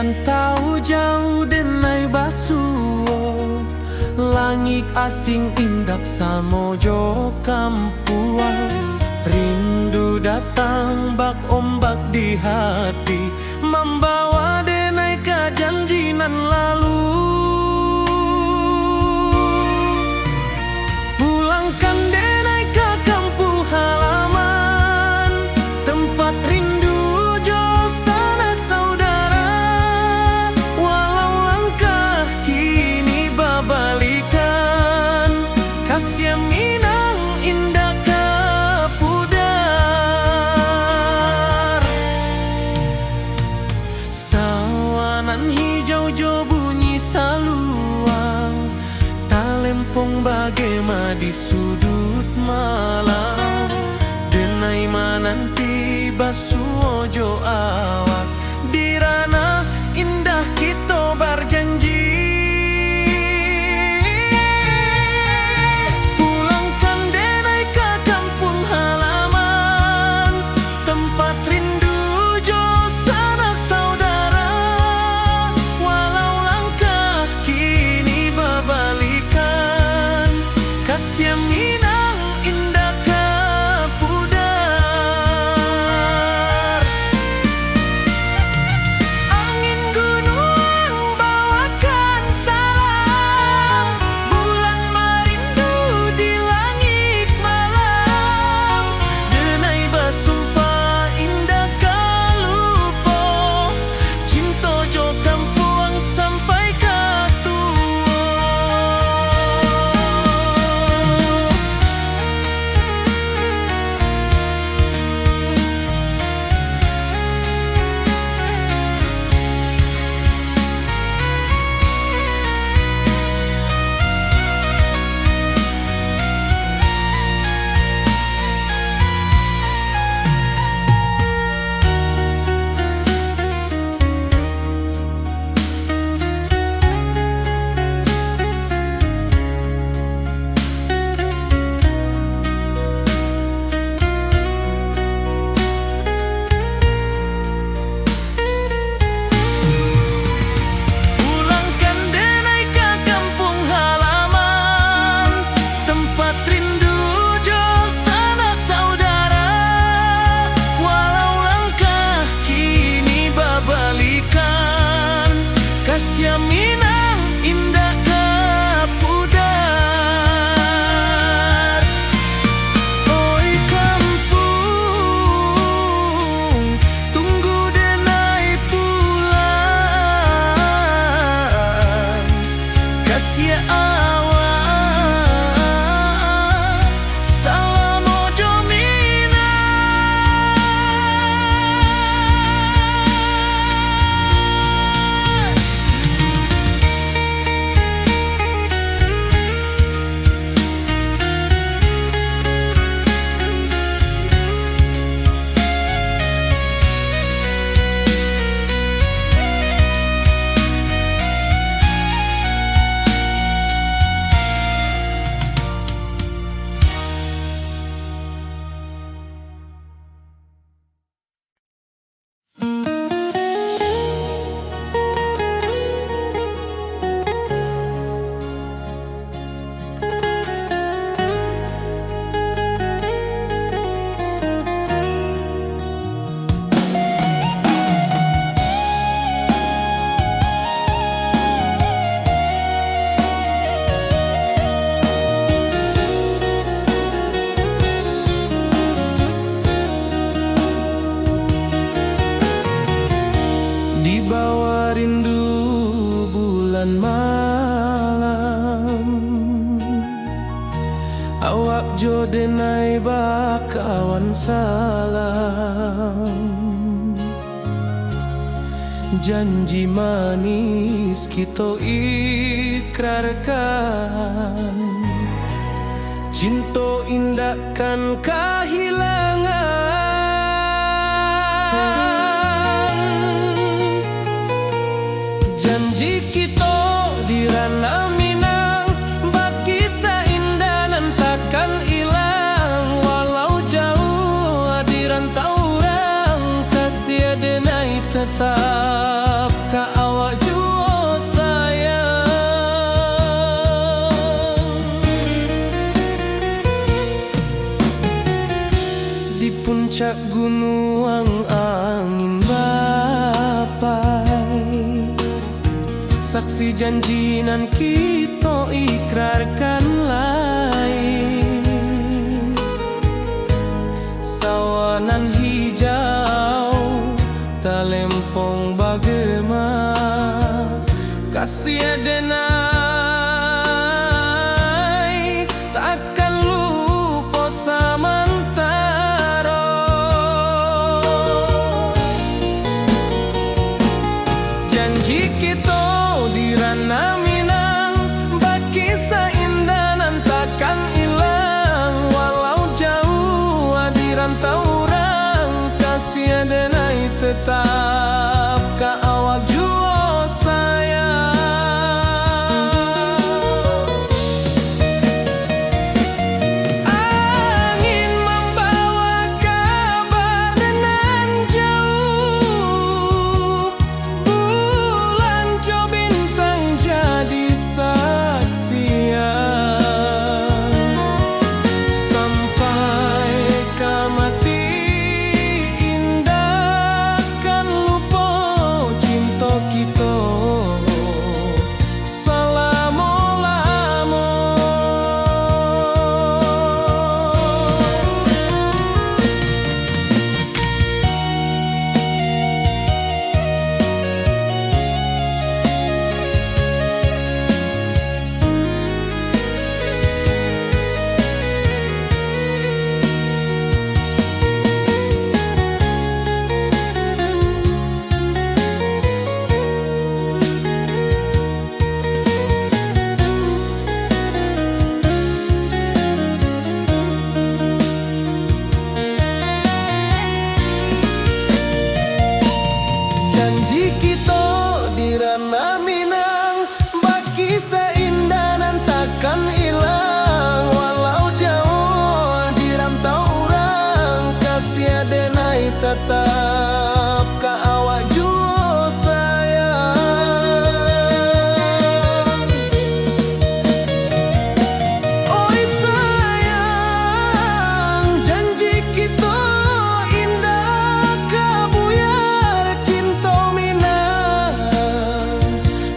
Rantau jauh denai basuo, langit asing indak samojo kampuan. Rindu datang bak ombak di hati, membawa denai ke janjinan lalu. Pulangkan denai ke kampung halaman, tempat rindu jo sanak saudara. Walau langkah kini babalikan, kasih minang indah ke pudar. Sawanan hijau jo bunyi saluang, talempong bagema di sudut malam. Denai mananti basuo jo awak, di ranah indah kita berjanji. Pulangkan denai ke kampung halaman, tempat rindu jo sanak saudara. Walau langkah kini babalikan, kasih minang indah ke pudar. Angin gunung bawakan salam, bulan merindu di langit malam. Denai basumpah indah kalupo, cinta jo kampuang sampai ke tua. Pulangkan denai ke kampung halaman, tempat rindu jo sanak saudara. Walau langkah kini babalikan, kasih minang indah ke pudar. Oi kampung, tunggu denai pulang. Kasih awak salam ojo minang. Di bawah rindu bulan malam, awak jo denai bakawan salam. Janji manis kita ikrarkan, cinta indahkan kehilangan. Janji kita di ranah Minang, baki seindah nan takkan hilang. Walau jauh di rantau orang, kasih denai tetap ka puncak gunung angin bapai, saksi janji nan kita ikrarkan lain. Sawanan hijau talempong bagema, kasih adenai takkan lupa samantara. Janji kita di ranah Minang, bagi seindah nan takkan hilang. Walau jauh di rantau orang, kasih adenai tetap ka awak jua sayang. Angin membawa kabar nan jauh, bulan jo bintang jadi saksian. Sampai ka mati indah kan lupa cinta kita selama-lama. Janji kita di ranah Minang, bagi seindah nan takkan hilang. Walau jauh di rantau orang, kasih adenai tetap ka awak jua sayang. Oi sayang, janji kita indah kabuyar cinta Minang.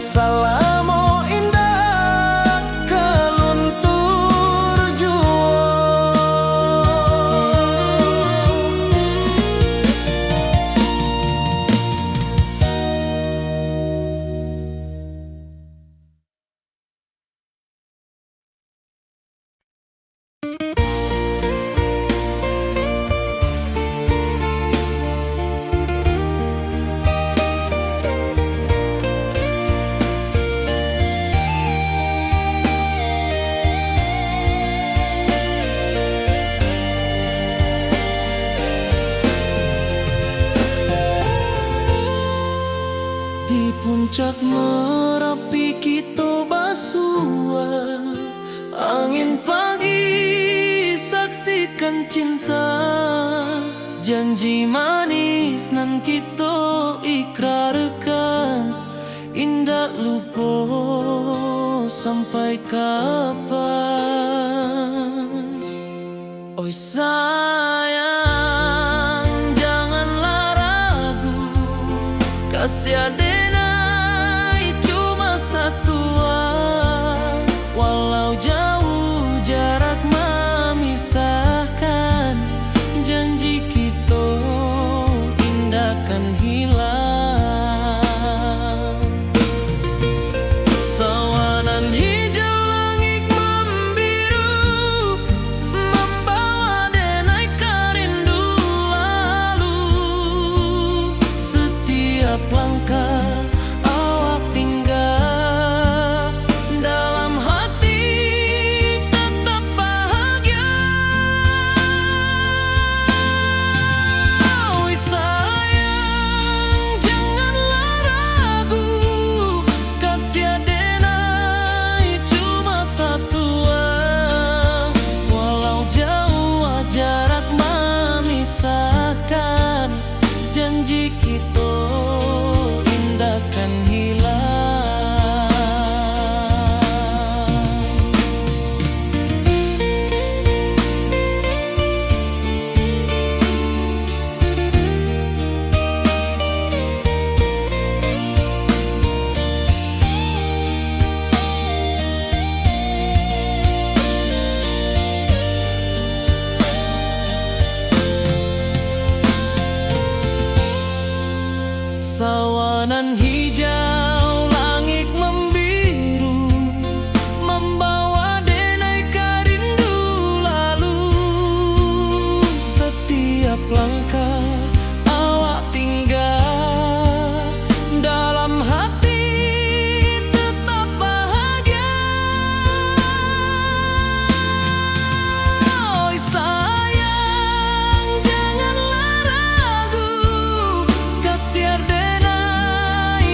Salamo indah kaluntur jua. Di puncak Merapi kita basua, angin pagi saksikan cinta. Janji manis nan kita ikrarkan, indah lupa sampai kapan. Oi sayang, janganlah ragu, kasih adenai cuma satuan. Walau jauh jarak memisahkan, janji kita indah kan hilang. Sawanan hijau langit membiru, membawa denai kerindu lalu. Setiap langkah Jalanan hijau, langit membiru, membawa denai rindu lalu. Setiap langkah awak tinggal, dalam hati tetap bahagia. Oi sayang, janganlah ragu, kasiar denai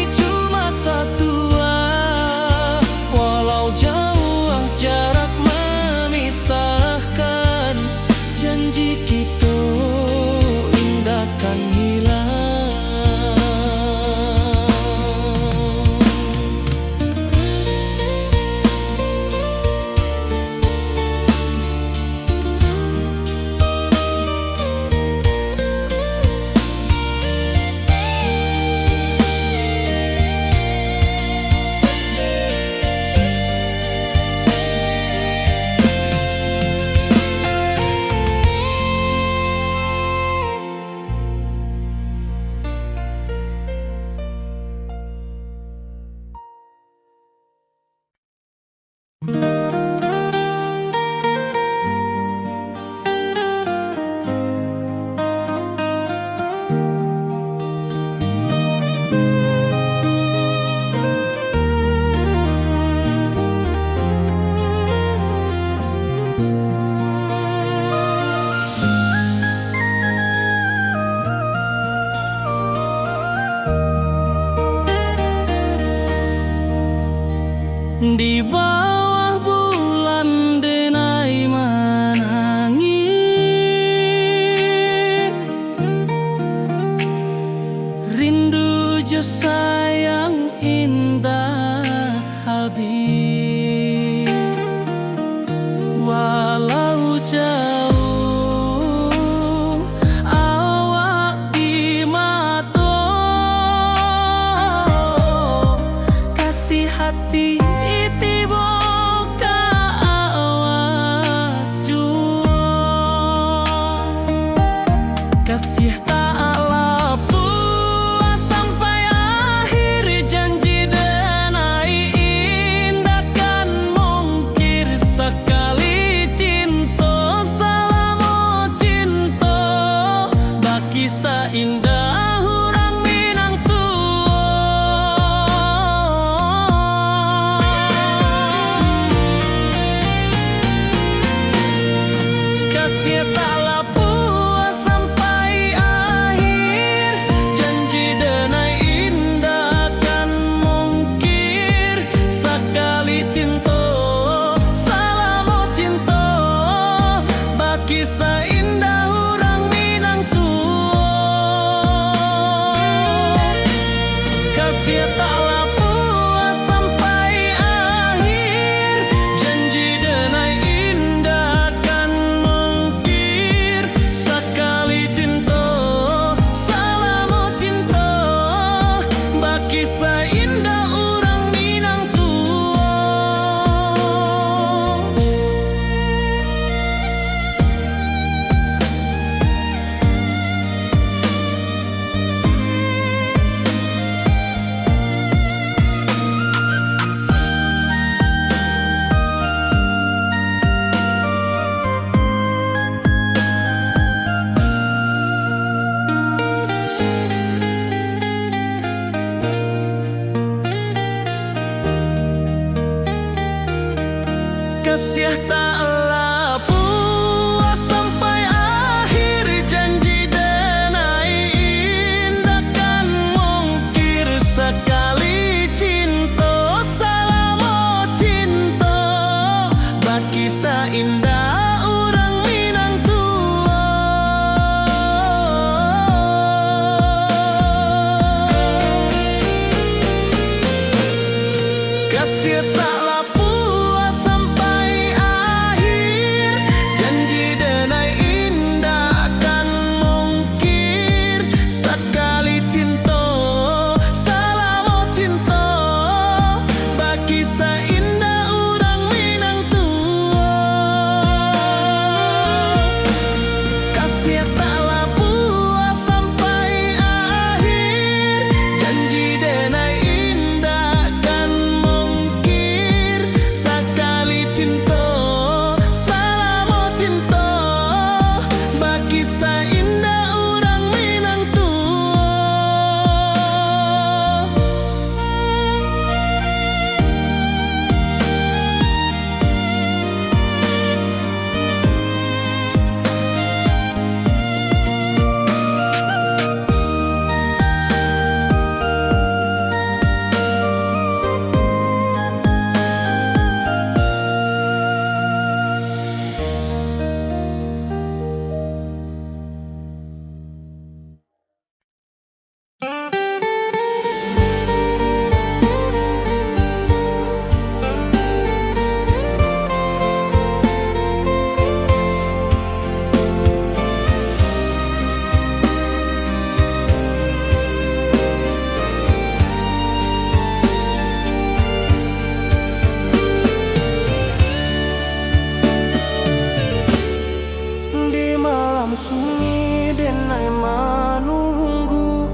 sunyi denai menunggu,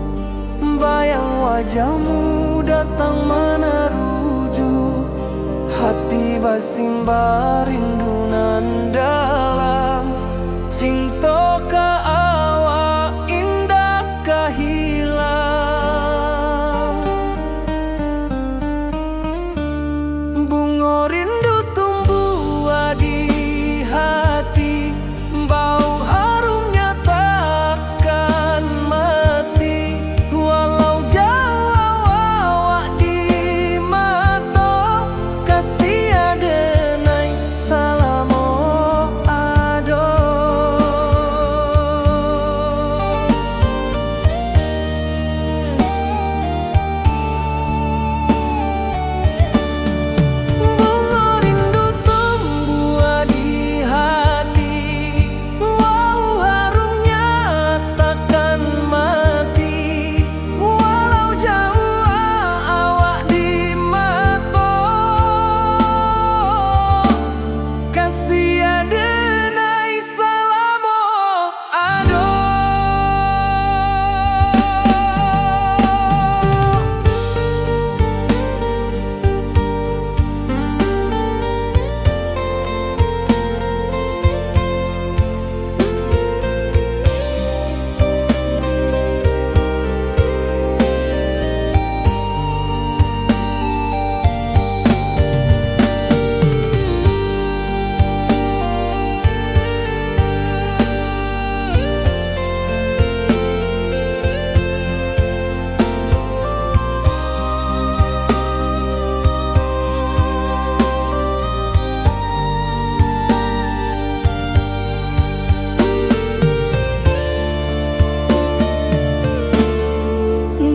bayang wajahmu datang meneruju. Hati basimba rindu nan dalam, cinta ka awak indah ka hilang. Bunga rindu tumbuh di hati, bau harumnya takkan mati. Walau jauh awak di mata, kasih adenai salamo ado. Bunga rindu tumbuh di hati, wow harumnya takkan mati. Walau jauh awak di mata, kasih adenai salamo ado.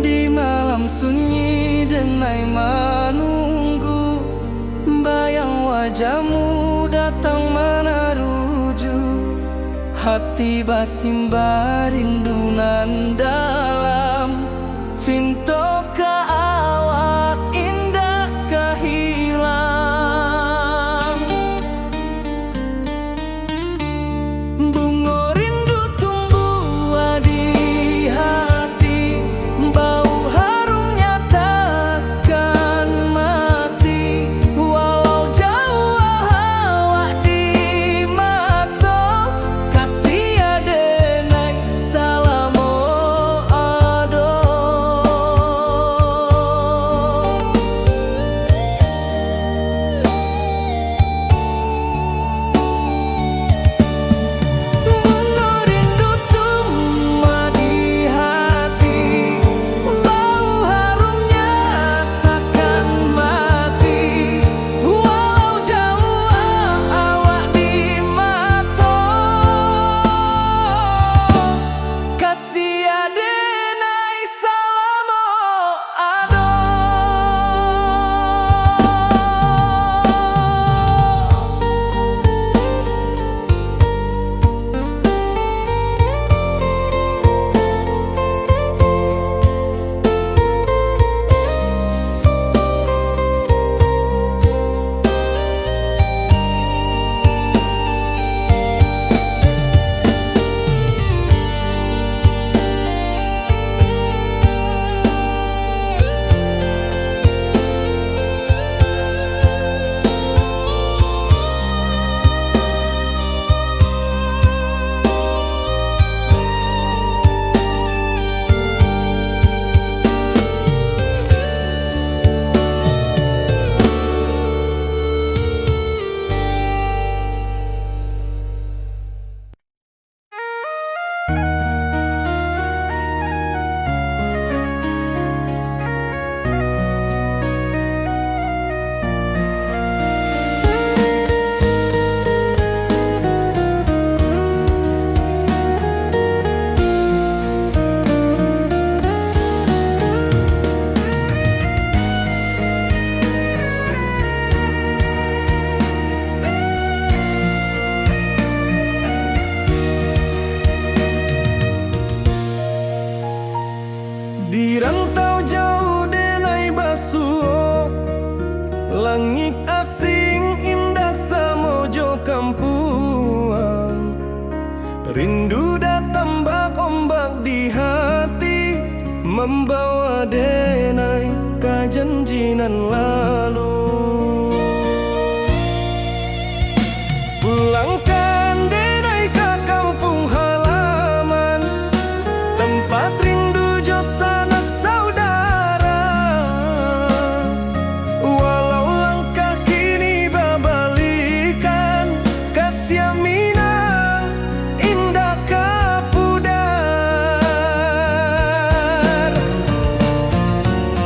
Di malam sunyi denai menunggu, bayang wajahmu datang meneruju. Hati basimba rindu nan dalam, cinta ka awak indah ka hilang. Bunga rindu tumbuh di hati, bau harumnya takkan mati. Walau jauh awak di mata, kasih adenai salamo ado. Bunga rindu tumbuh di hati, bau harumnya takkan mati. Walau jauh awak di mata, kasih adenai salamo ado. Di rantau jauh denai basuh, langit asing indah samojo kampuang. Rindu membawa denai ka janjinan lalu. Pulangkan denai ke kampung halaman, tempat rindu jo sanak saudara. Walau langkah kini babalikan, kasih Minang indah kapudar.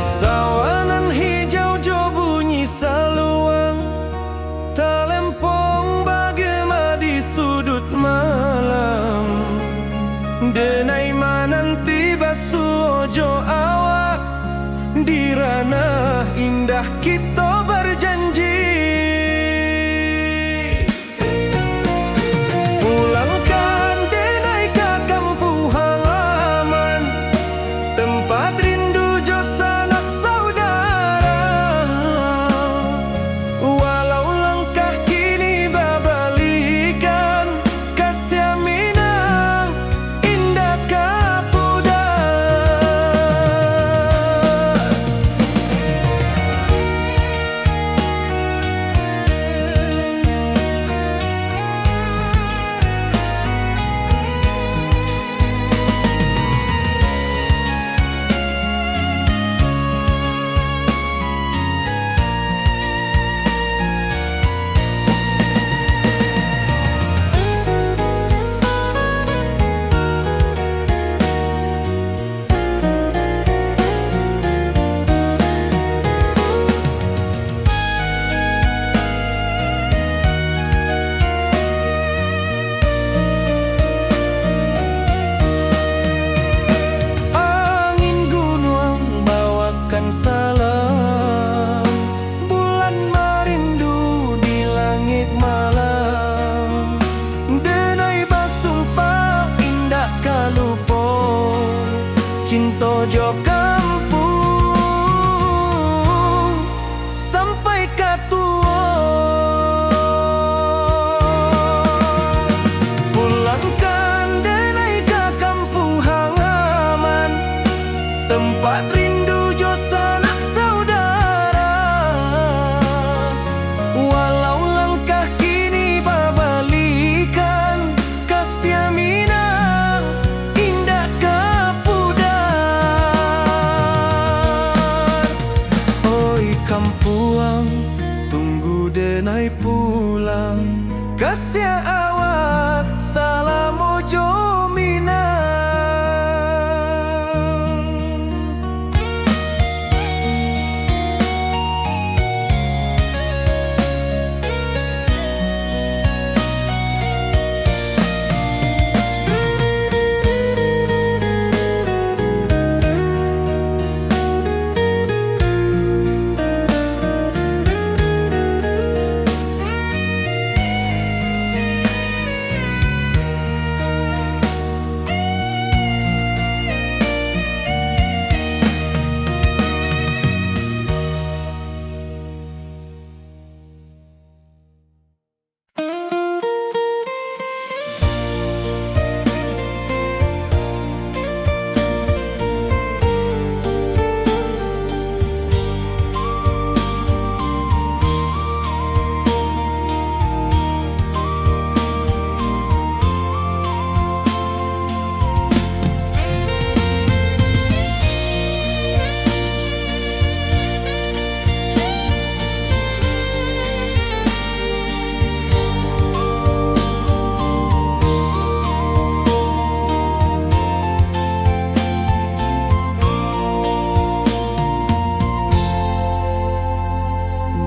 Sawanan hijau jo bunyi saluang, talempong bagema di sudut malam. Denai mananti basuh ojo awak, di ranah indah kita berjanji. Pulangkan denai ke kampung halaman, tempat rindu jo sanak saudara. Walau langkah kini babalikan, kasih Minang indah kapudar. Angin gunung bawakan salam, bulan merindu di langit malam. Denai basumpah indah kalupo, cinta jo kampung sampai katua. Pulangkan denai ke kampung halaman, tempat rindu jo sanak saudara. Walau langkah kini babalikan, kasih Minang indah kapudar. Oi kampuang, tunggu denai pulang, kasih awak salam ojo Minang.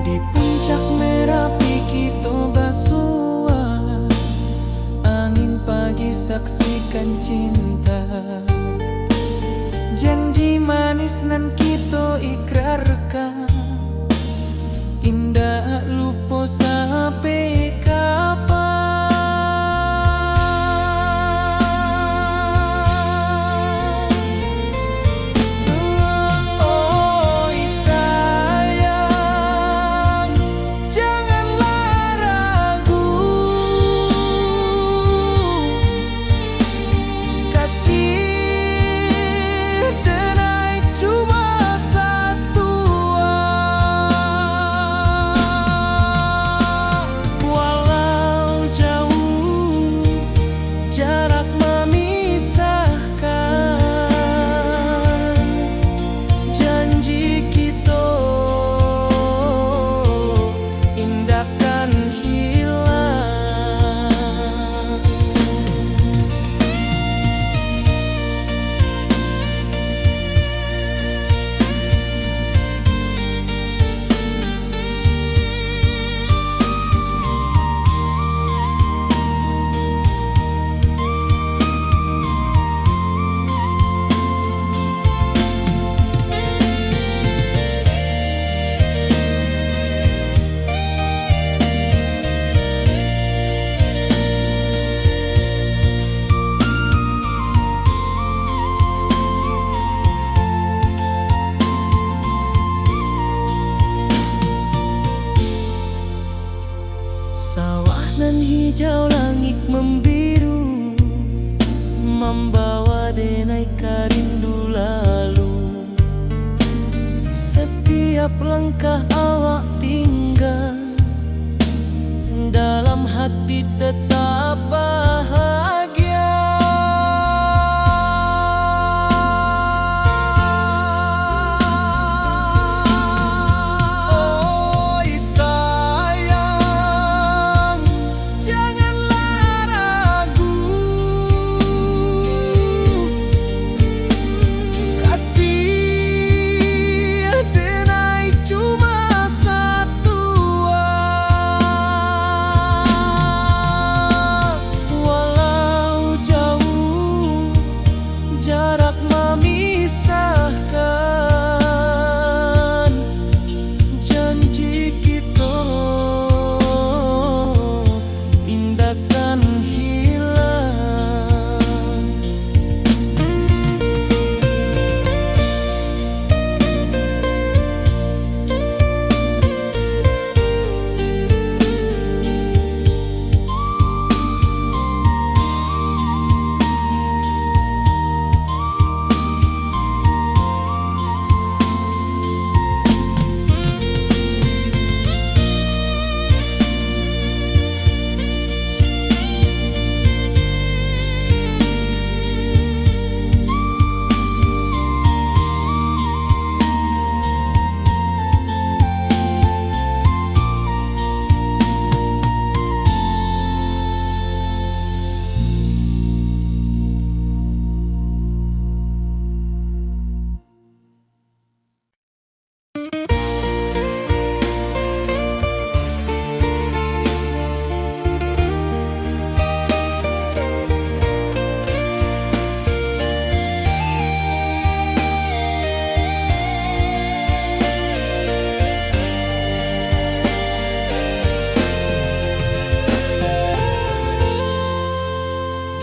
Di puncak Merapi kita basua, angin pagi saksikan cinta. Janji manis nan kita ikrarkan, indah lupa sampai kapan. Oi sayang, janganlah ragu, kasih denai membawa denai rindu lalu. Setiap langkah awak tinggal, dalam hati tetap bahagia. Oi sayang, janganlah ragu, kasih denai cuma satu. Walau jauh jarak memisahkan, janji kita indahkan hilang.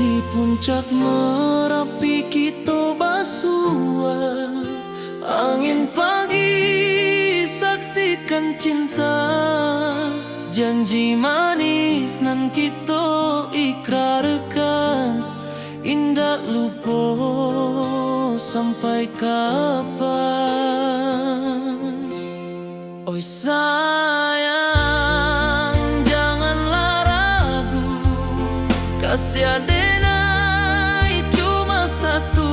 Di puncak Merapi kita bersua, angin pagi saksikan cinta, janji manis nan kita ikrarkan, indah lupa sampai kapan. Oi sayang, janganlah ragu, kasih denai cuma satu.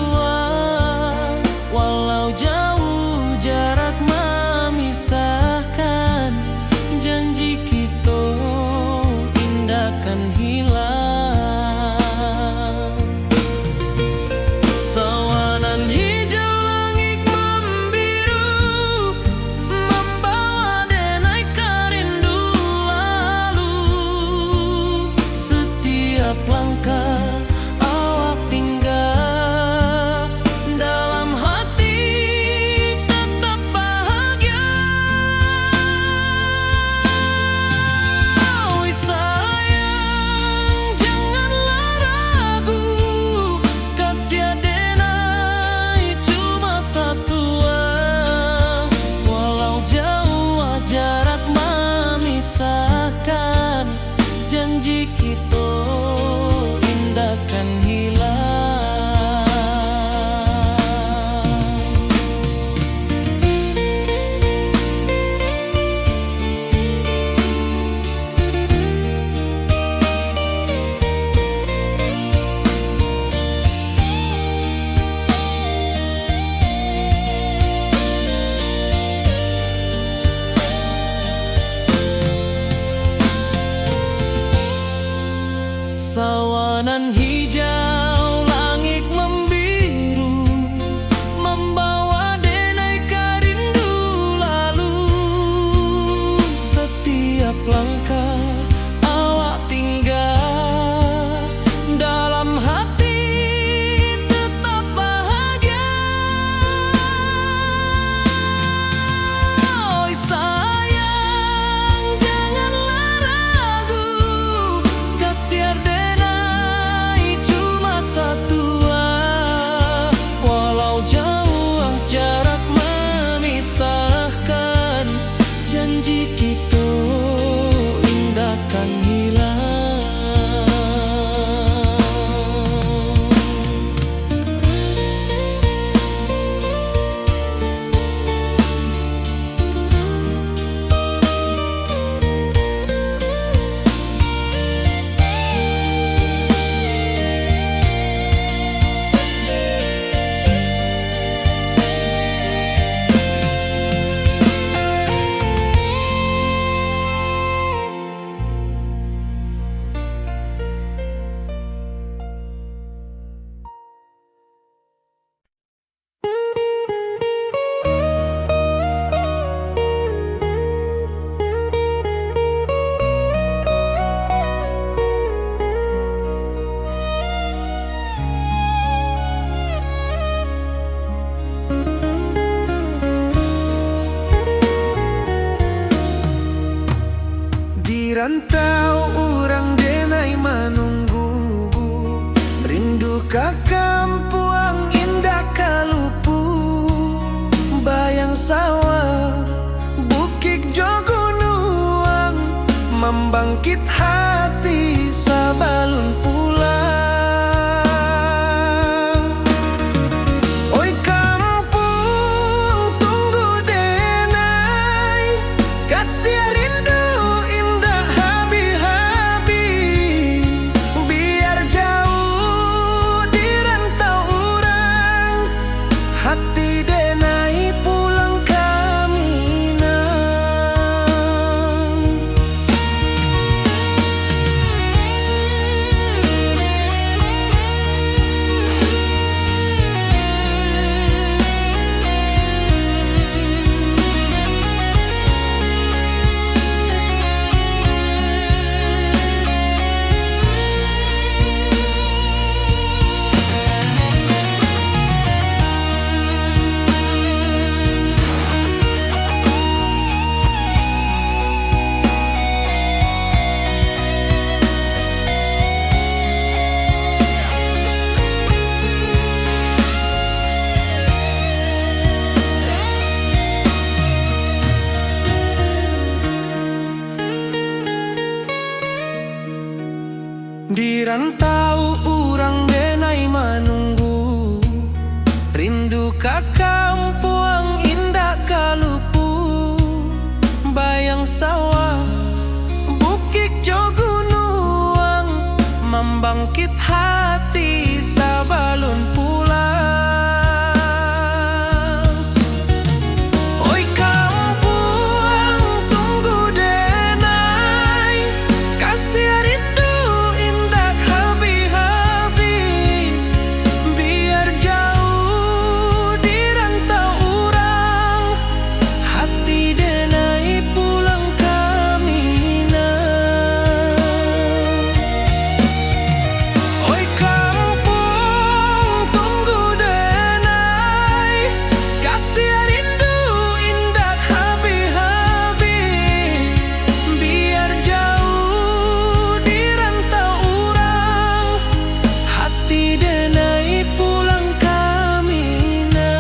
Walau jauh jarak memisahkan, janji kita indahkan hilang. Sawanan hijau langit membiru, membawa denai rindu lalu. Setiap langkah awak tinggal, dalam hati tetap bahagia. Oi sayang, janganlah ragu, kasih denai cuma satu. Walau jauh jarak memisahkan, janji kita indahkan hilang. Sawanan hijau langit membiru, membawa denai rindu lalu. Setiap langkah awak tinggal, dalam hati tetap bahagia. Oi sayang, janganlah ragu, kasih denai cuma ka kampuang indah kalupu, bayang sawah bukit jogunuang, membangkit hati sabalun pulang. Oi kampung tunggu denai, kasih rindu indah habi-habi, biar jauh di rantau orang, hati denai pulang kaminang. Di rantau urang denai manunggu, rindu ka kampuang indah kalupu, bayang sawah bukit jogunuang, membangkit hati sabalun pulang. Oi kampuang tunggu denai, kasih rindu indah habi-habi, biar jauh di rantau urang, hati denai pulang kaminang. Oi kampung tunggu denai, kasih rindu indah habi-habi, biar jauh di rantau urang, hati denai pulang kaminang.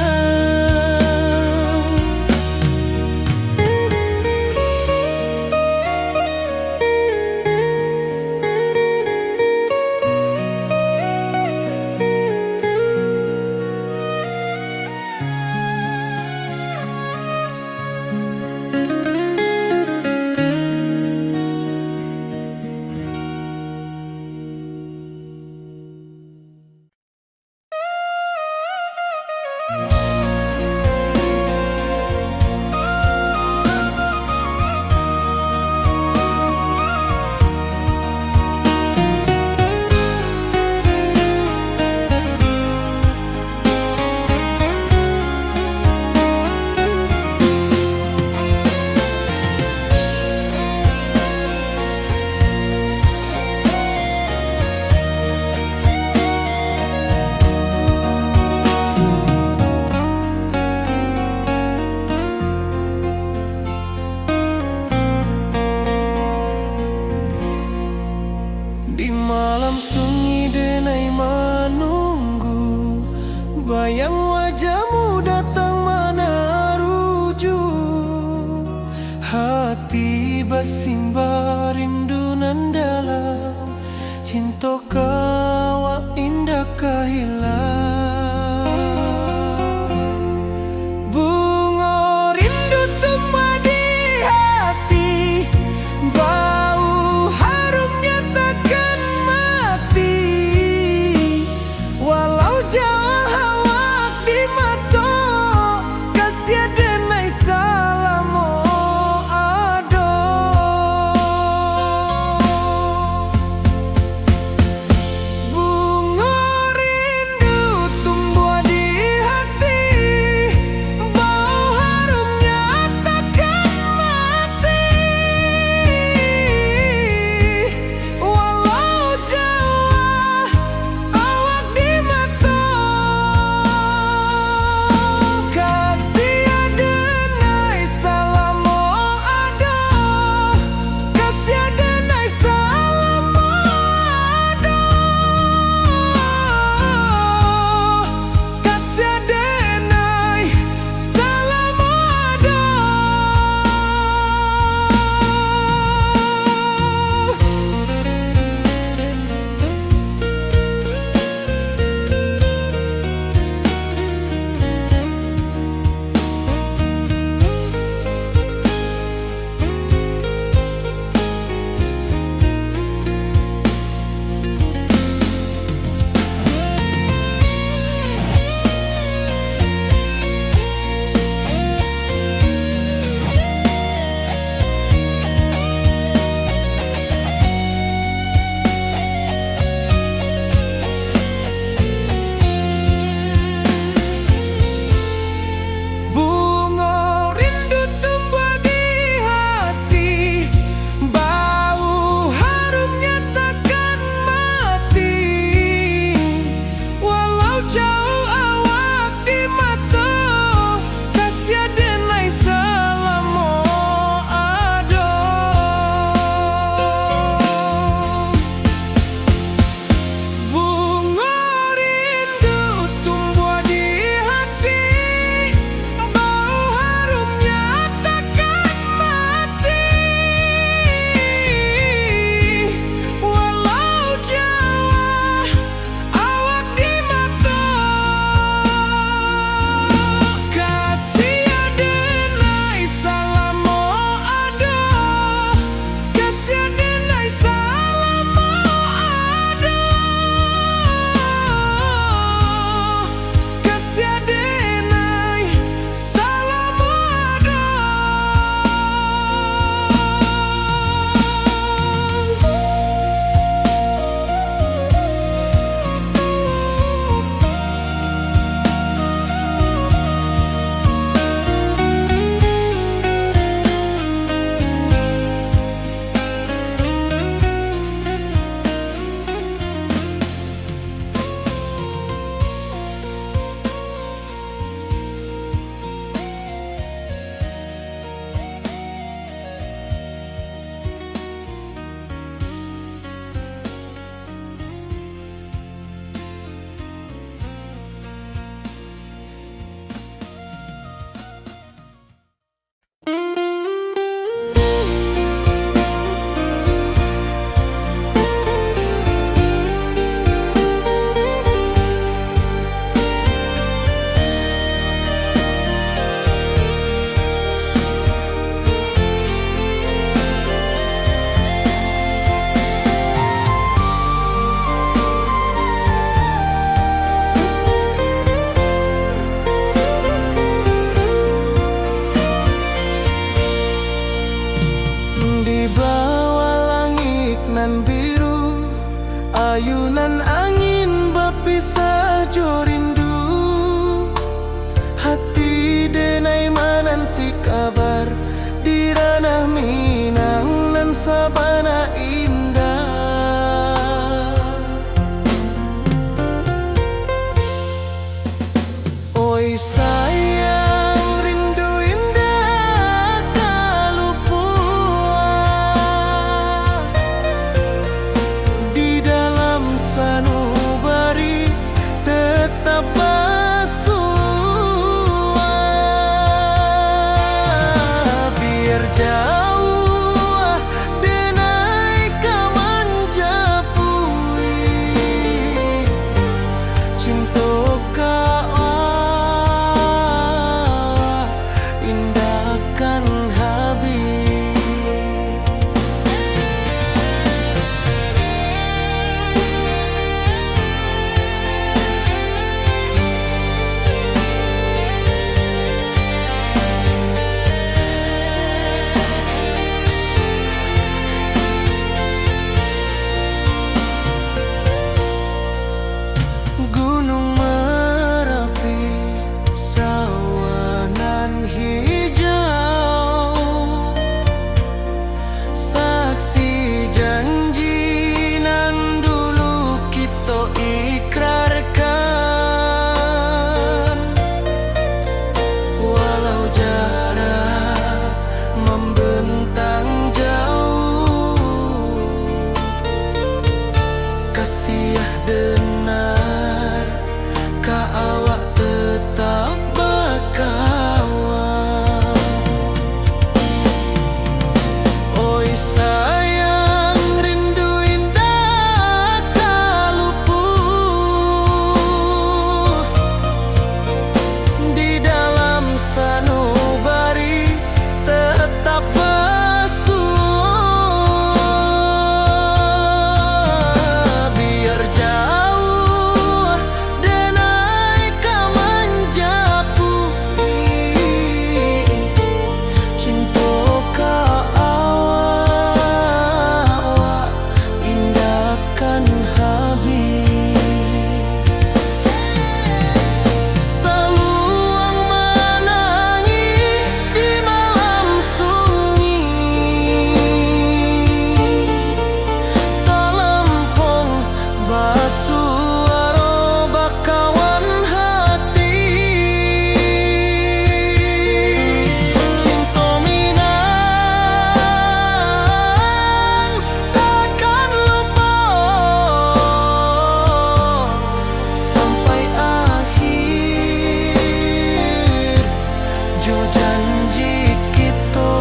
Di malam sunyi denai menunggu, bayang wajahmu datang menaruju, hati bersimba rindu nan dalam, cinta kawa indah kehilang. Bunga rindu tumbuh di hati, bau harumnya takkan mati, walau jauh hawak di mata, kasih denai salamo ado. Bunga rindu denar, ka awak tetap berkawan. Oi sayang, rindu indah tak luput di dalam sanubari tetap bersua. Biar jauh denai ka menjapui, cinta ka awak indahkan habis. Seluang menangis di malam sunyi, telempung basuara bakawan hati. Cinta minang takkan lupa sampai akhir jo janji kita.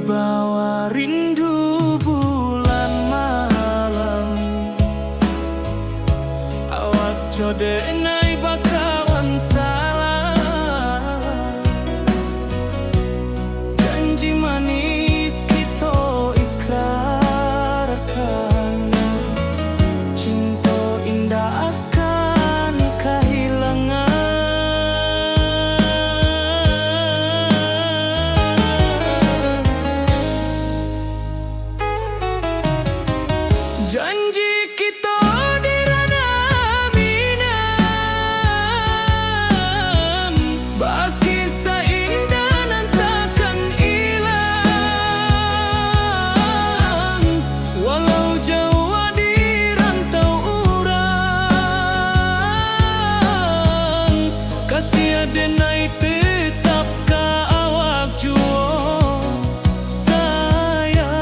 Wibawa rindu bulan malam, awak jodenai bakawan salah. Janji manis kita ikrarkan, cinta indah akan kehilangan. Janji kita di ranah minam, baki seindah nan takkan hilang. Walau jauh di rantau urang, kasih adenai tetap ka awak juo sayang.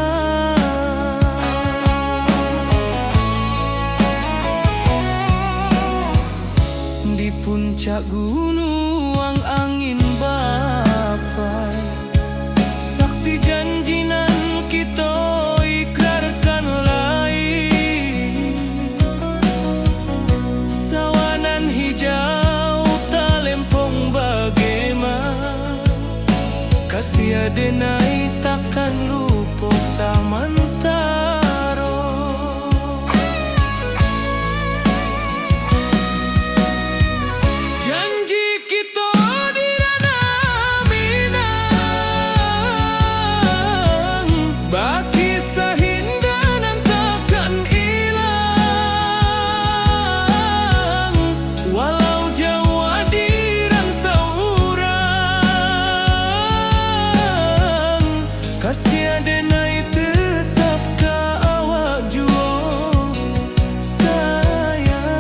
Di puncak gunung angin bapai, saksi janji nan kita ikrarkan lain. Sawanan hijau talempong bagaimana, kasih adenai takkan lupa samantara. Janji kita di ranah minang, baki sahinda nan takkan hilang. Walau jauh di rantau urang, kasih adenai tetap ka awak juo sayang.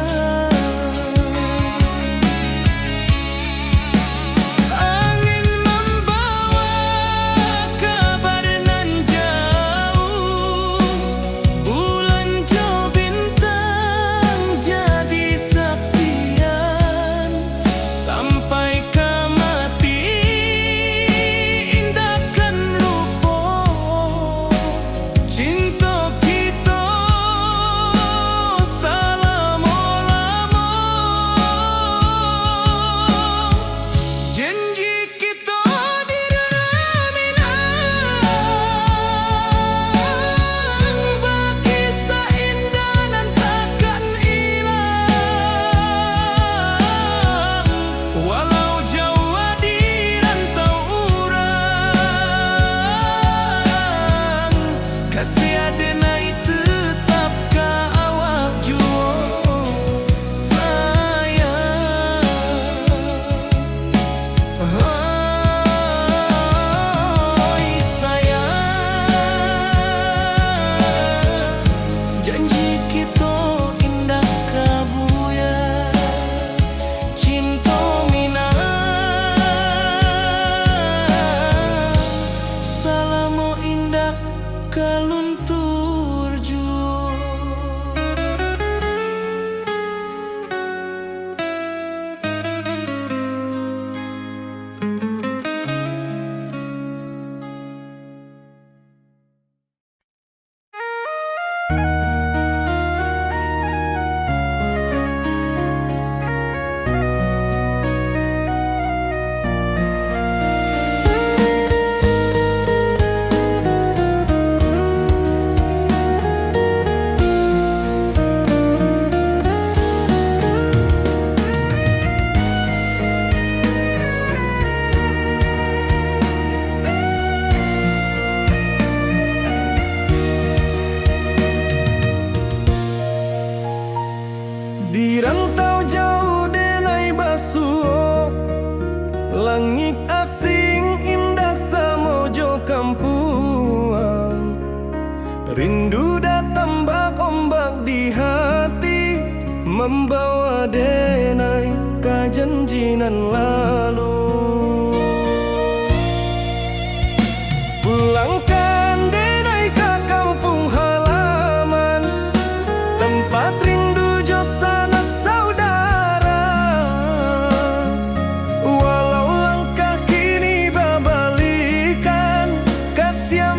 Angin membawa kabar nan jauh, bulan jo bintang jadi saksian. Sampai ke mati indahkan lupa, cinta kita selama-lama. Janji kita di ranah minang, baki seindah nan takkan hilang. Walau jauh di rantau urang, kasih adenai tetap ka awak juo sayang. Oi sayang, janji kita indah kabuya, cinta minang, salamo indah kaluntur juo. Di rantau jauh denai basuh, langit asing indah samojo kampuang. Rindu datang bak ombak di hati, membawa denai ka janjinan lalu. Pulangkan denai ka kampung halaman, tempat rindu jo sanak saudara. Walau langkah kini babalikan, kasih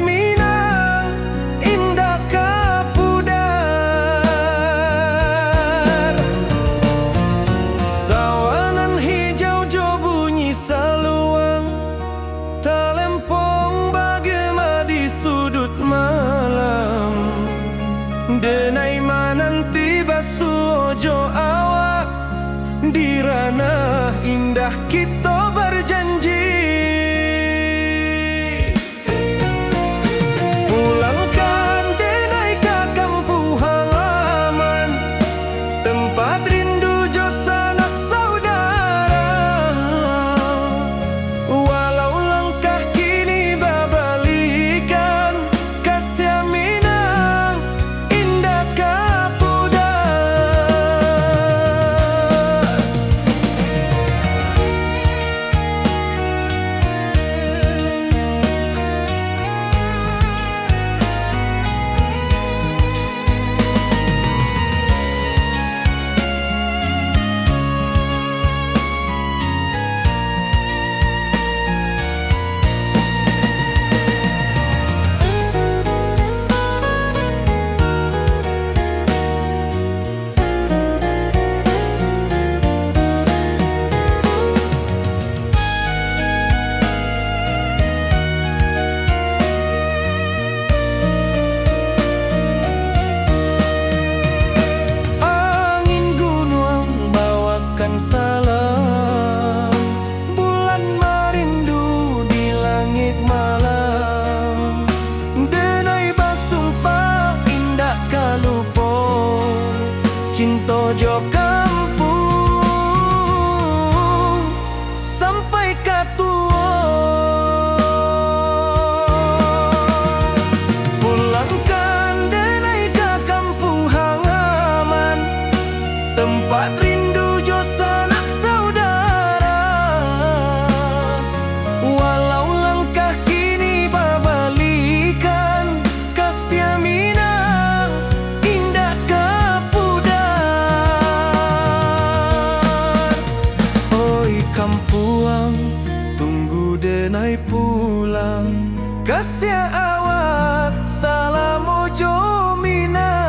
denai pulang kasih awak salamu jomina.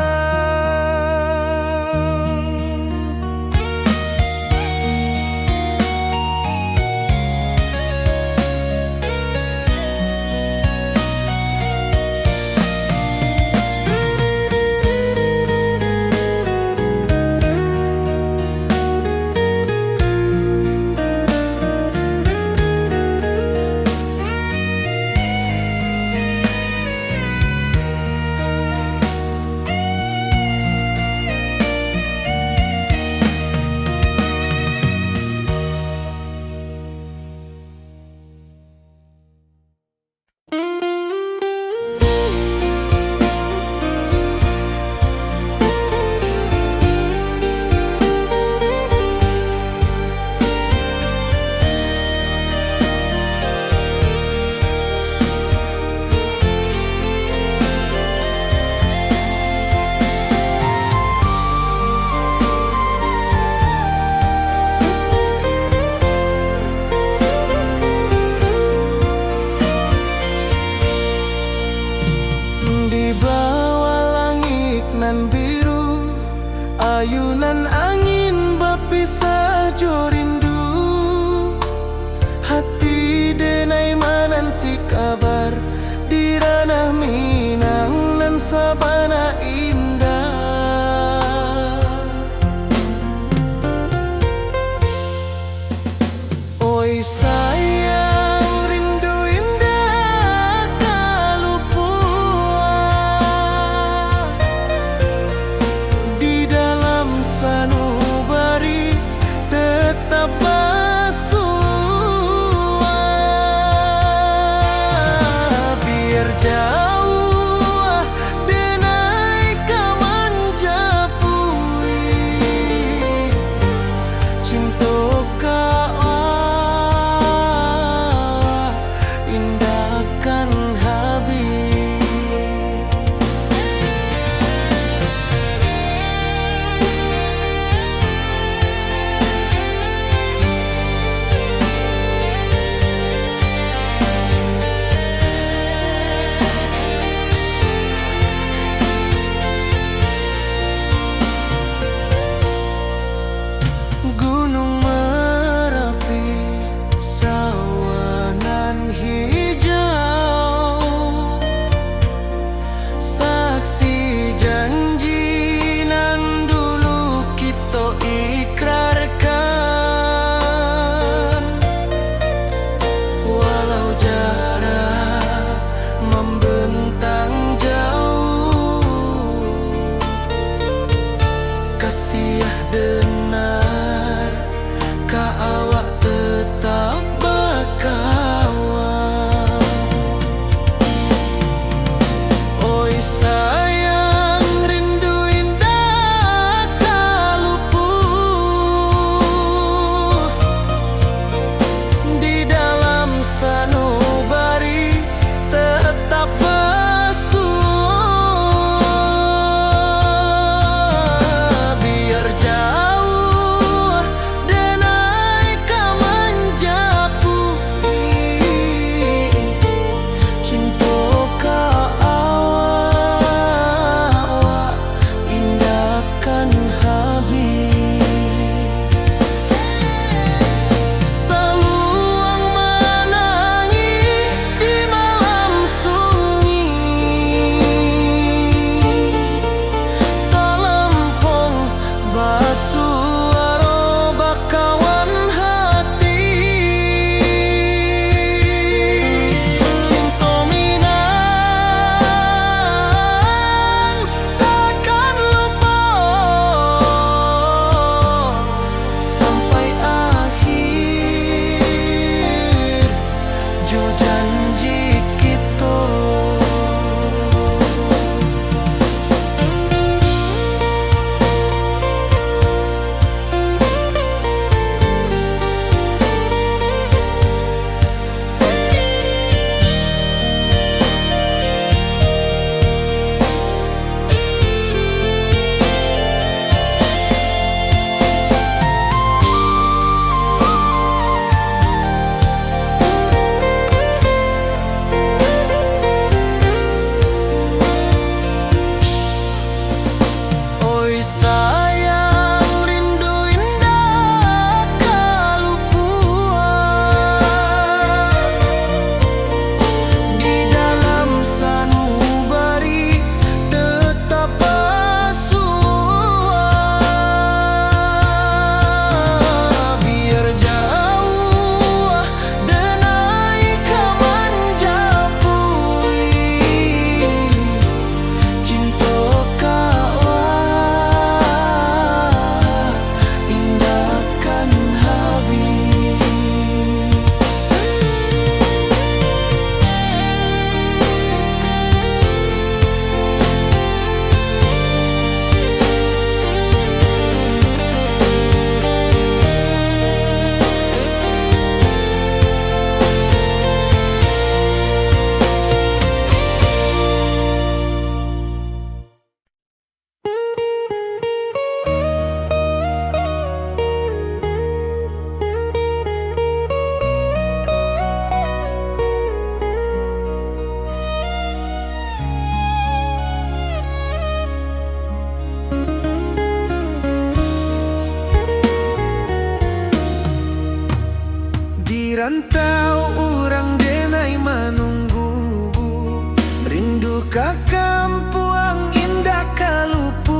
ka kampuang indah kalupu,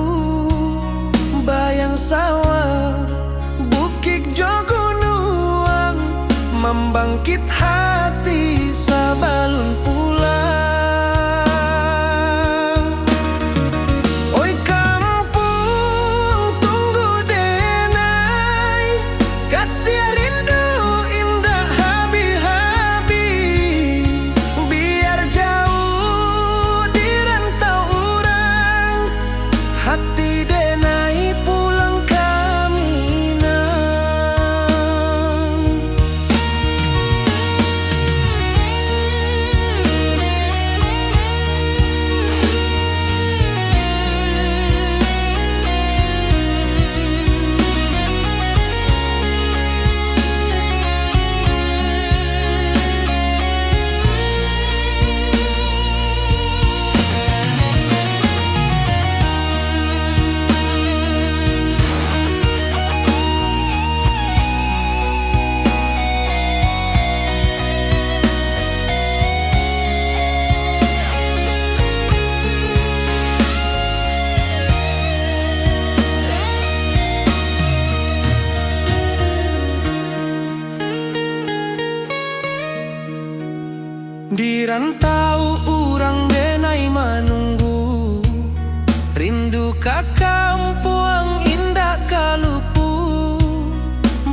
bayang sawah bukit jo gunung, membangkit hati sabalun pulang. Oi kampung tunggu denai, kasih rindu indah habi-habi, biar jauh di rantau orang, hati denai pulang kami nang. Di rantau urang denai menunggu, rindu ka kampuang indah kalupu,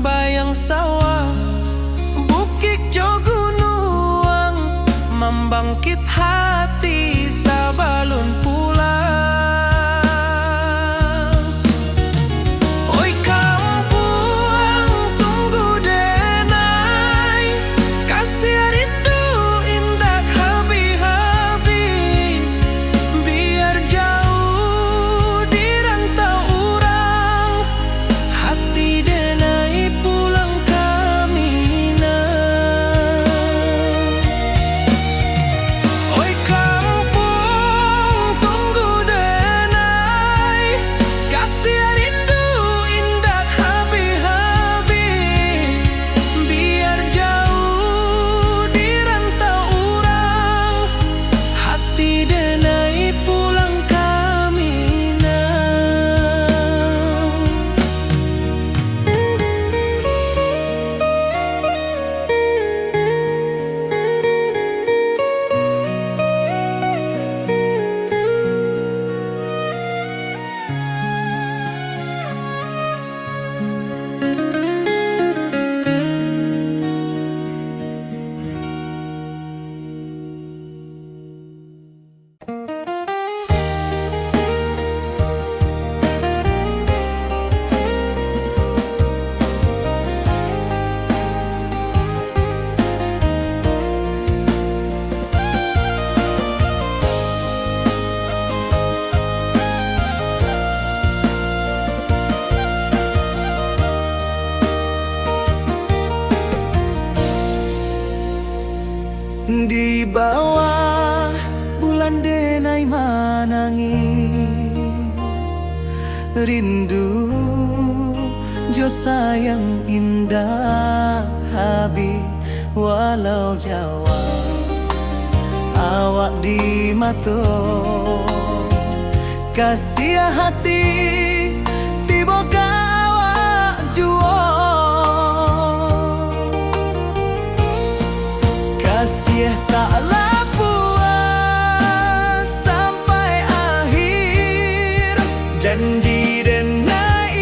bayang sawah bukit jo gunung, membangkit hati sabalun pulang. Oi kampuang tunggu denai, kasih rindu indah habi-habi, biar jauh di rantau urang, hati denai pulang kami nang. Oi kampung tunggu denai, kasih rindu indah habi-habi, biar jauh di rantau urang, hati denai pulang kami nang. Di bawah bulan denai manangi, rindu jo sayang indah habi, walau Jawa awak di mato, kasih hati tiba ka awak juo, kasih taklah puas sampai akhir, janji denai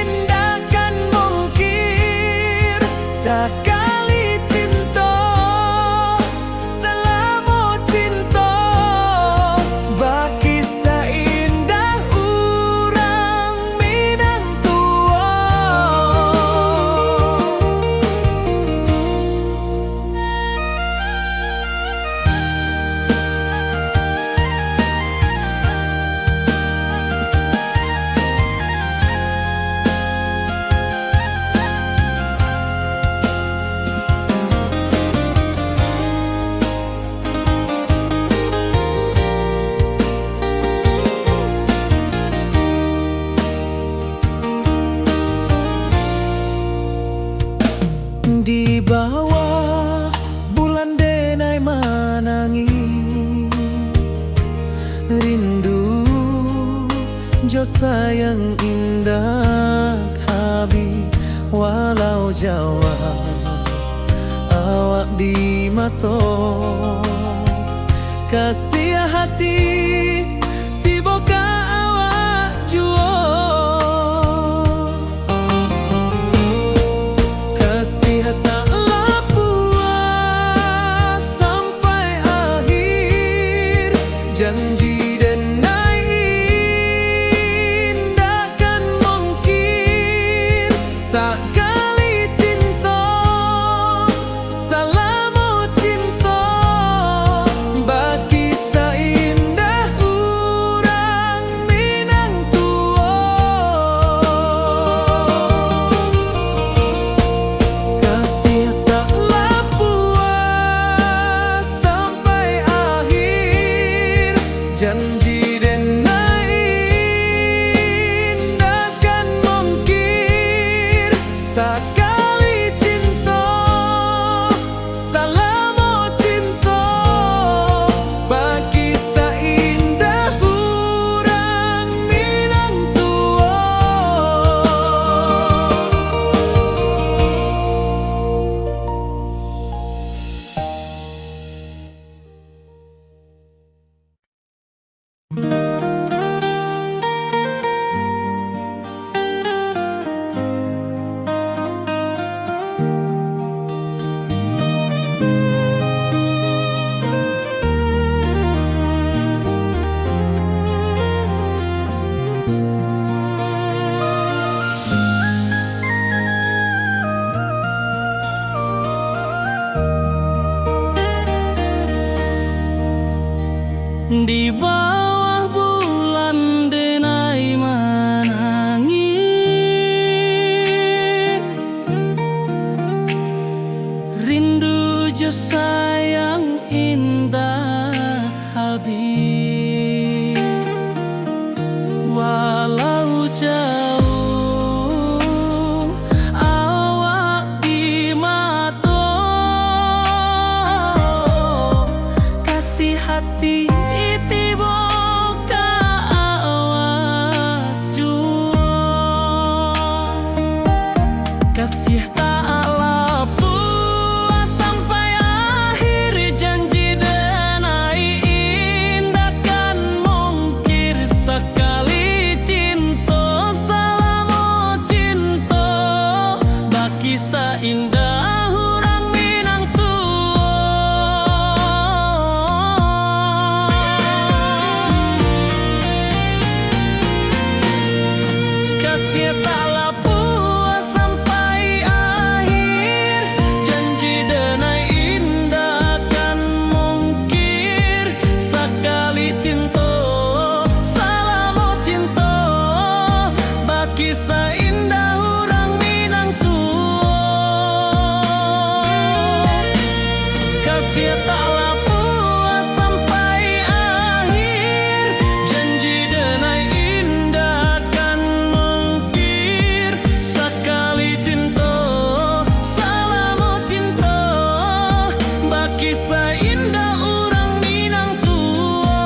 indah kan mungkir, sekali cinta selama cinta, baki seindah urang Minang tua. sayang indah habi walau Jawa awak di mato kasih hati tiboka awak juo kasih tak puas sampai akhir janji sekali cinta salamu cinta bagi seindah urang Minang tua kasih taklah puas sampai akhir janji sekali cinta salamu cinta bagi seindah urang Minang tua di bawah bulan denai menangis rindu jo sayang indah habis walau jauh awak di mata kasih hati kasih taklah puas sampai akhir janji denai indah kan mungkir sekali cinta salamu cinta bagi seindah urang Minang tua kasih taklah kisah indah urang Minang tua kasih taklah puas sampai akhir janji denai indah kan mungkir sekali cinta salamu cinta bagi seindah urang Minang tua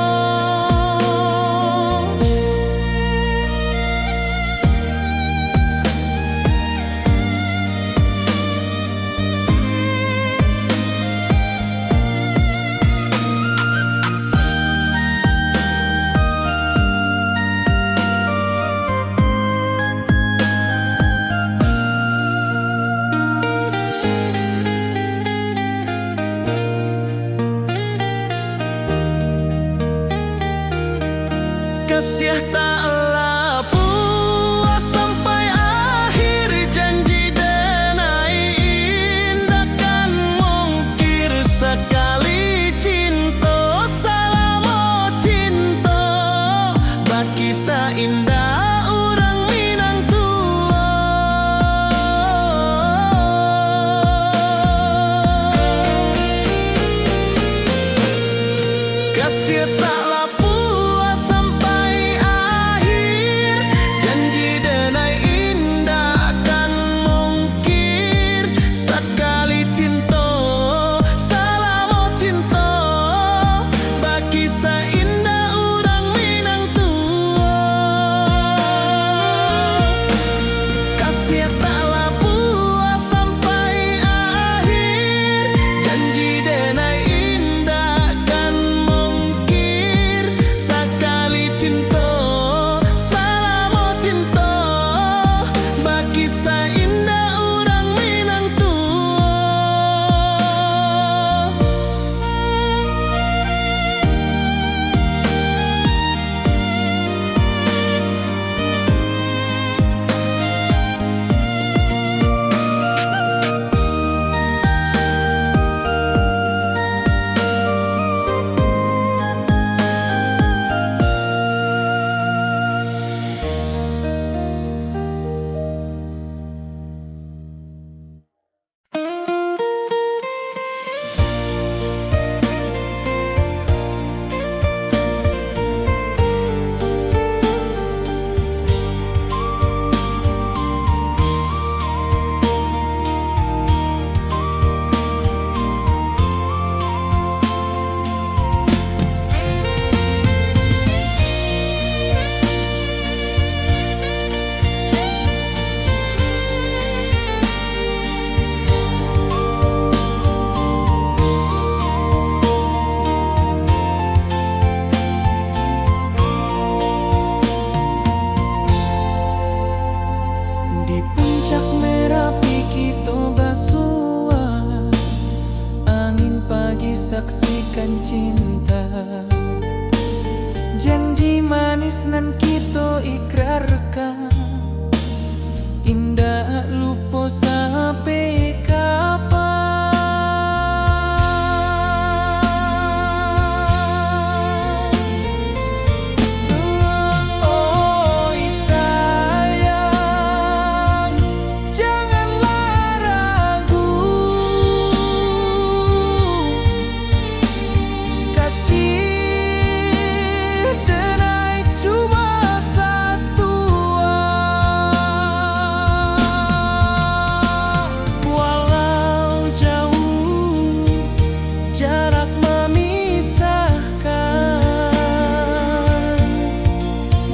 kasih taklah puas sampai akhir janji denai indah kan mungkir sekali cinta salamu cinta bagi seindah urang Minang tua kasih taklah seindah urang Minang tua kami saksikan cinta. Janji manis nan kita ikrarkan, indah lupa sampai kapan. Oi sayang, janganlah ragu, kasih denai cuma satu. Walau jauh jarak memisahkan,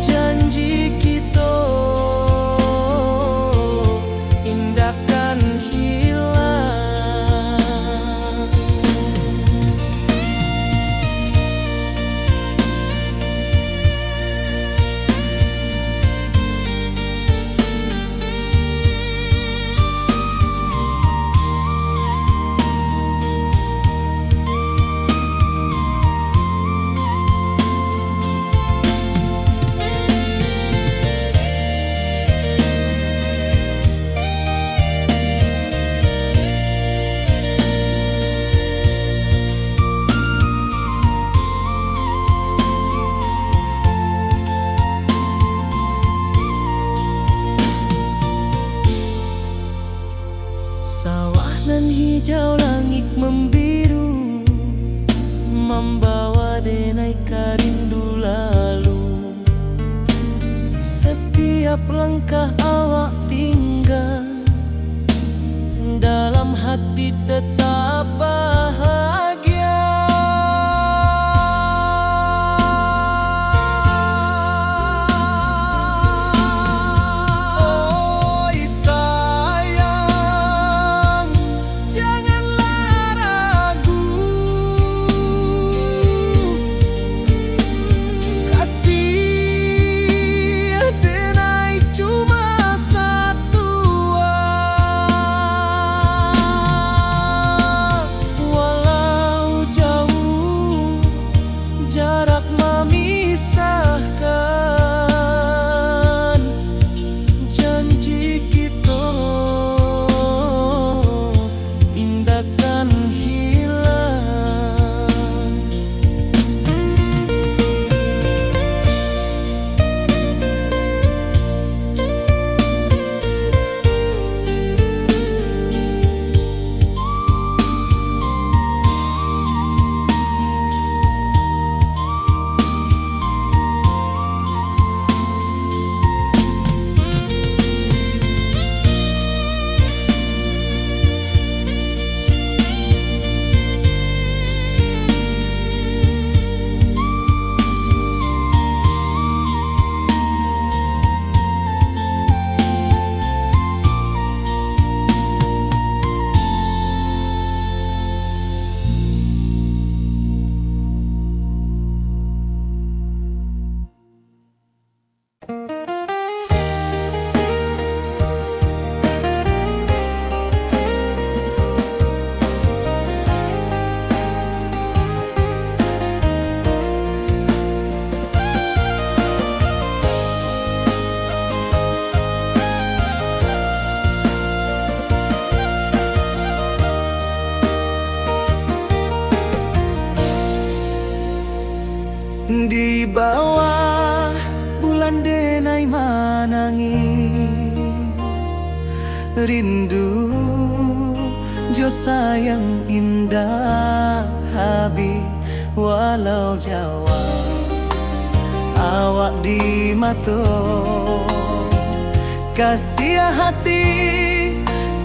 janji kita indahkan hilang. Sawah nan hijau, langit membiru, membawa denai karindu lalu. Setiap langkah awak tinggal, dalam hati tetap bahagia. Oi sayang, janganlah ragu, kasih denai cuma satu. Walau jauh jarak memisahkan, janji kita indahkan hilang. Di bawah bulan denai manangi, rindu jo sayang indah habi. Walau jauh awak di mata, kasih hati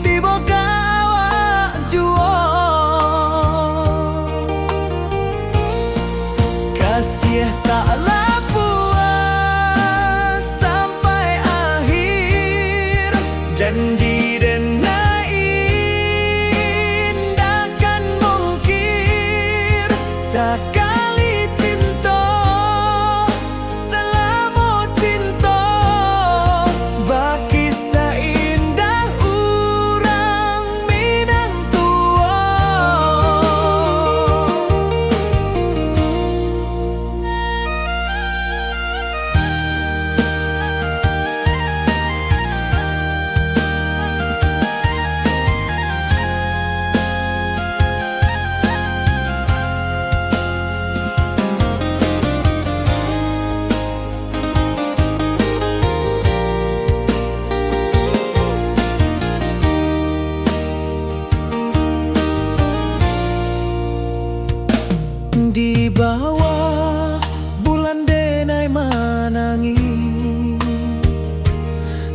tiba awak jua. Kasih taklah puas sampai akhir, janji denai indahkan mungkir. Sekali cinta selama cinta, baki seindah urang minang tua. Di bawah bulan denai manangi,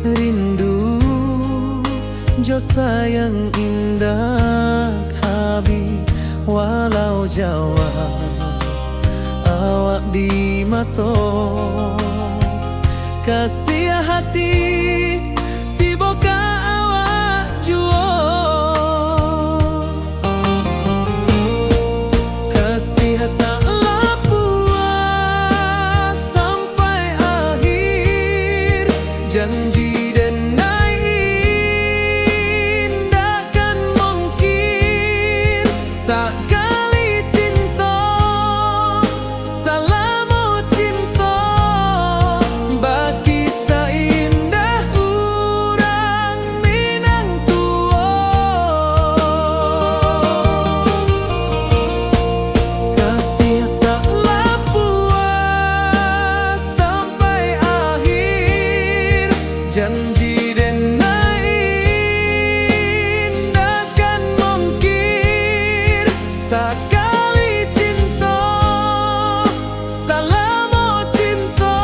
rindu jo sayang indah habi, walau Jawa awak di mato, kasih hati tiba ka awak juo, kasih taklah puas sampai akhir, janji denai indah kan mungkin sekali cinta, salamu cinta bagi seindah urang Minang tua, kasih taklah puas sampai akhir, janji denai indah kan mungkin sekali cinta, salamu cinta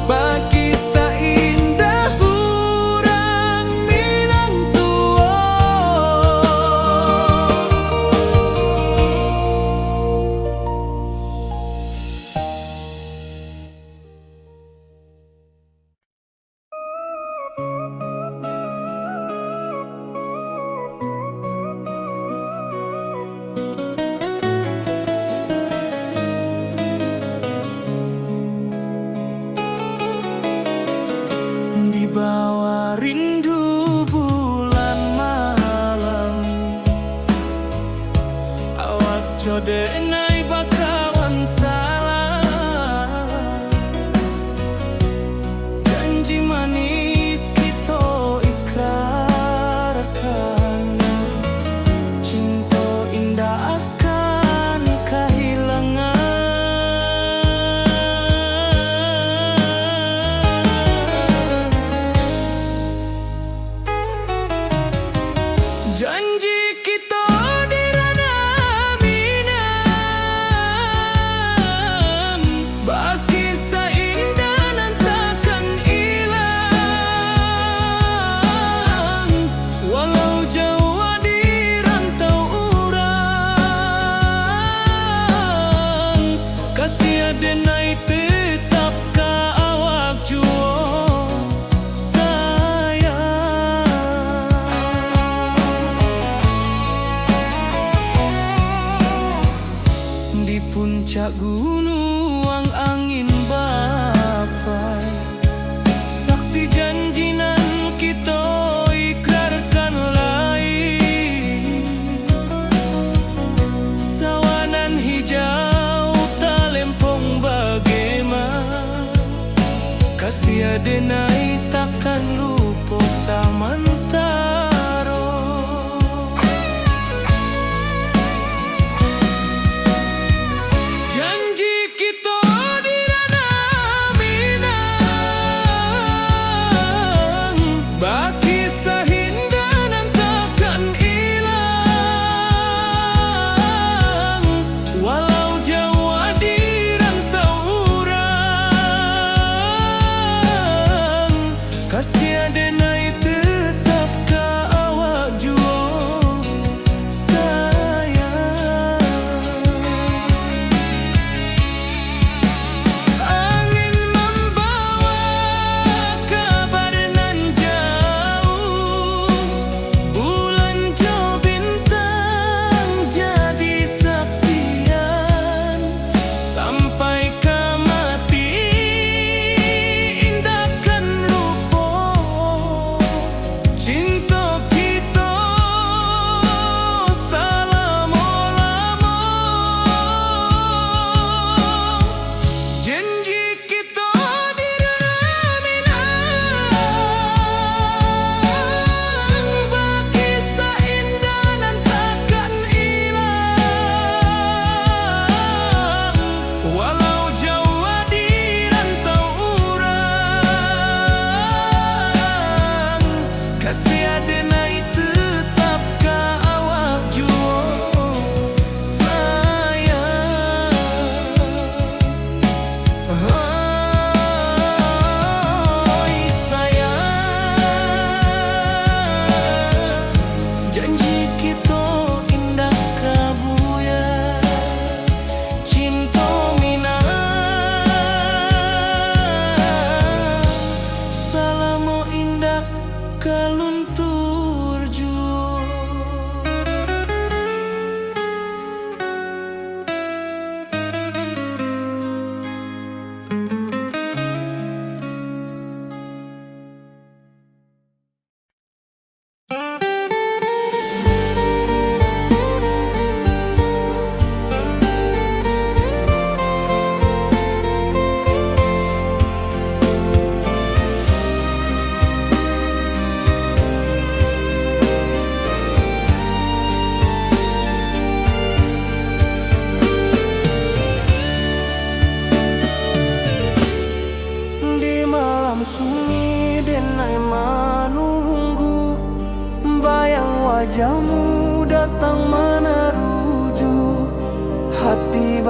bagi seindah urang Minang tua. Di bawah rindu bulan malam, awak codenai bakawan salah, janji manis kita ikrarkan, cinta indah akan kehilangan. Janji kita di ranah Minang, bagi seindah nan takkan hilang, walau jauh di rantau urang, kasih denai tetap ka awak juo di puncak gunung angin bapai, saksi janji nan kita ikrarkan lain, sawanan hijau talempong bagaimana, kasih denai takkan lupa samantara. Janji kita di ranah Minang, bagi seindah nan takkan hilang, walau jauh di rantau urang, kasih denai tetap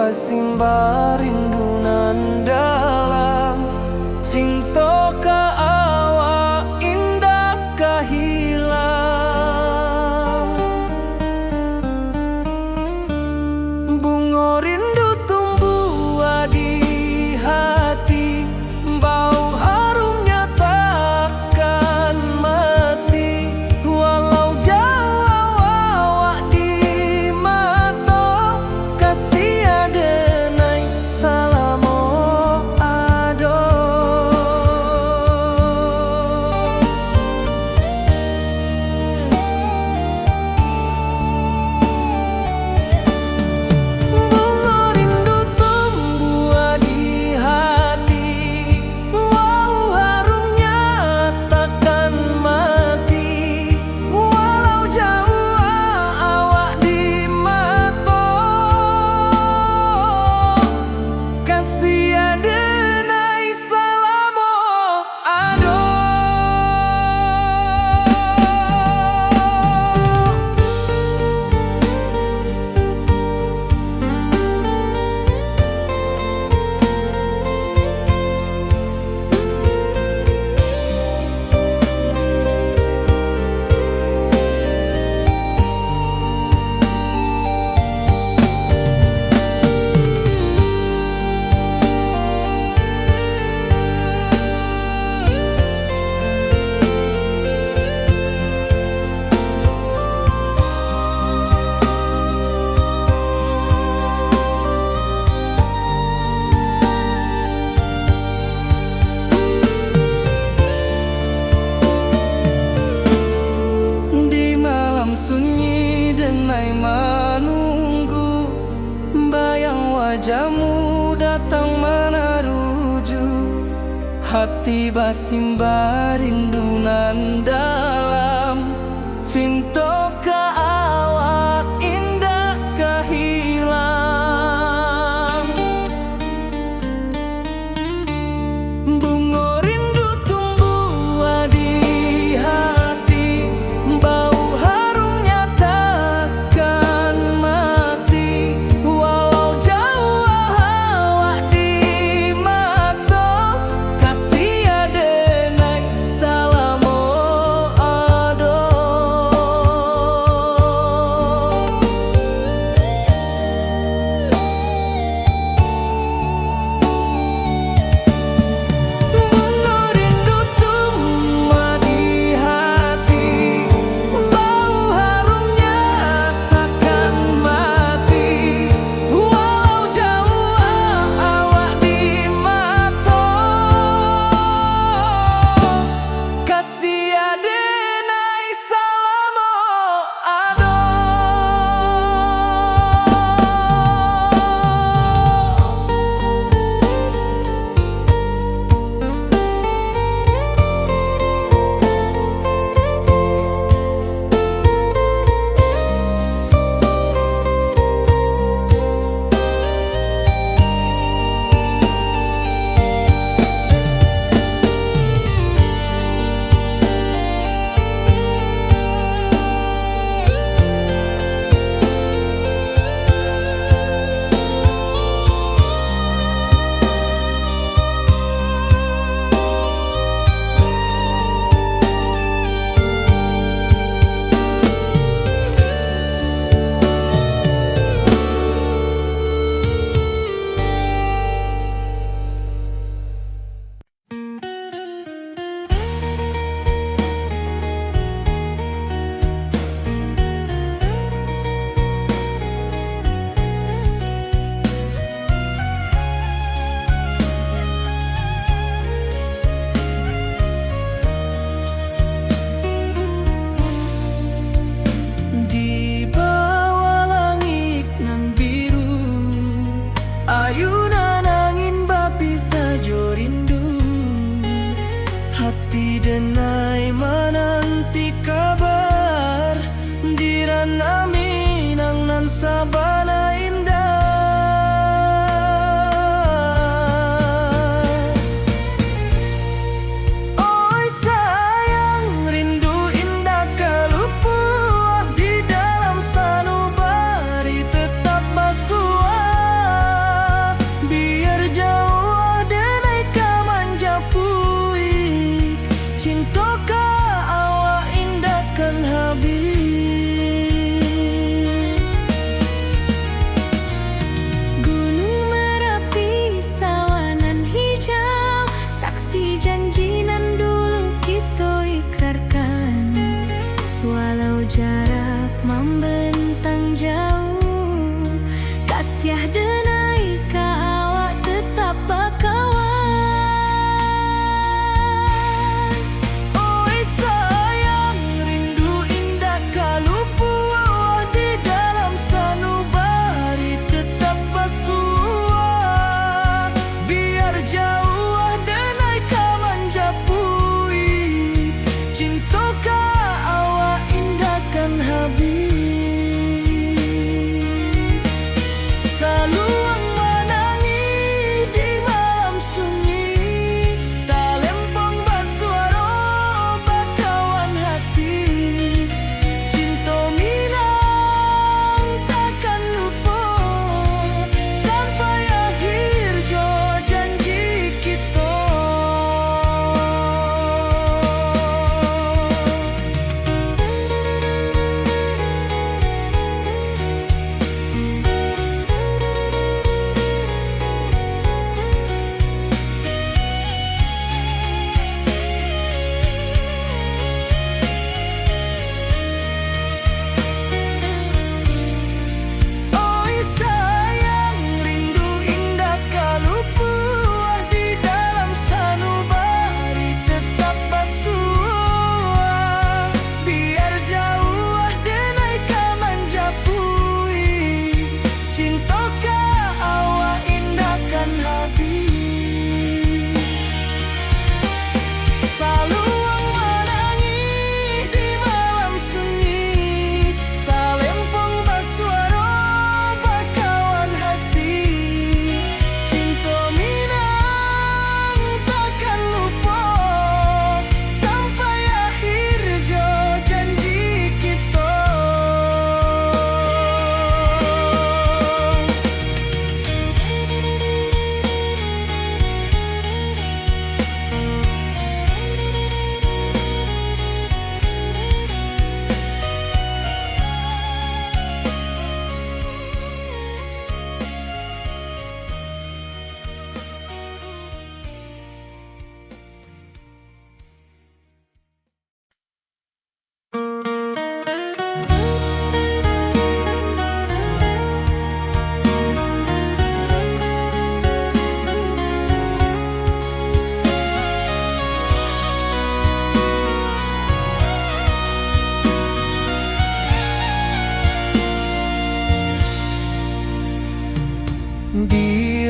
basimba rindu nan dalam, cinta ka awak indah kahilang. Bunga rindu tumbuh di hati, bau harumnya takkan mati. Walau jauh awak di mata, kasih adenai salamo ado. Bunga rindu tumbuh di hati, wow harumnya takkan mati. Walau jauh awak di mata, kasih adenai salamo ado. Di malam sunyi denai menunggu, bayang wajahmu datang meneruju. Hati basimba rindu nan dalam, cinta ka awak indah kahilang. Bunga rindu tumbuh di hati, bau harumnya takkan mati. Walau jauh awak di mata, kasih adenai salamo ado.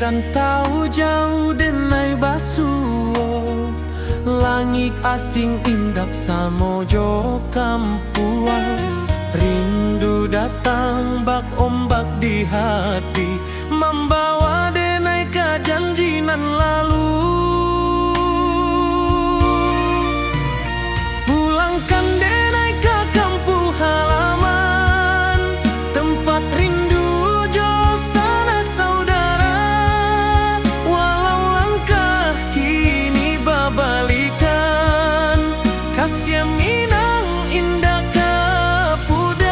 rantau jauh denai basuo, langit asing indak samojo kampuan. Rindu datang bak ombak di hati, membawa denai ke janjinan lalu. Pulangkan denai ke kampung halaman, tempat rindu jo sanak saudara. Walau langkah kini babalikan, kasih minang indah kepudar.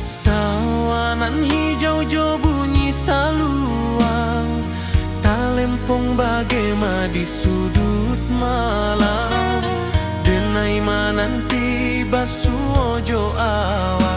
Sawanan hijau jo bunyi saluang, talempong bagema di sudut malam. Denai mananti basuo jo awan.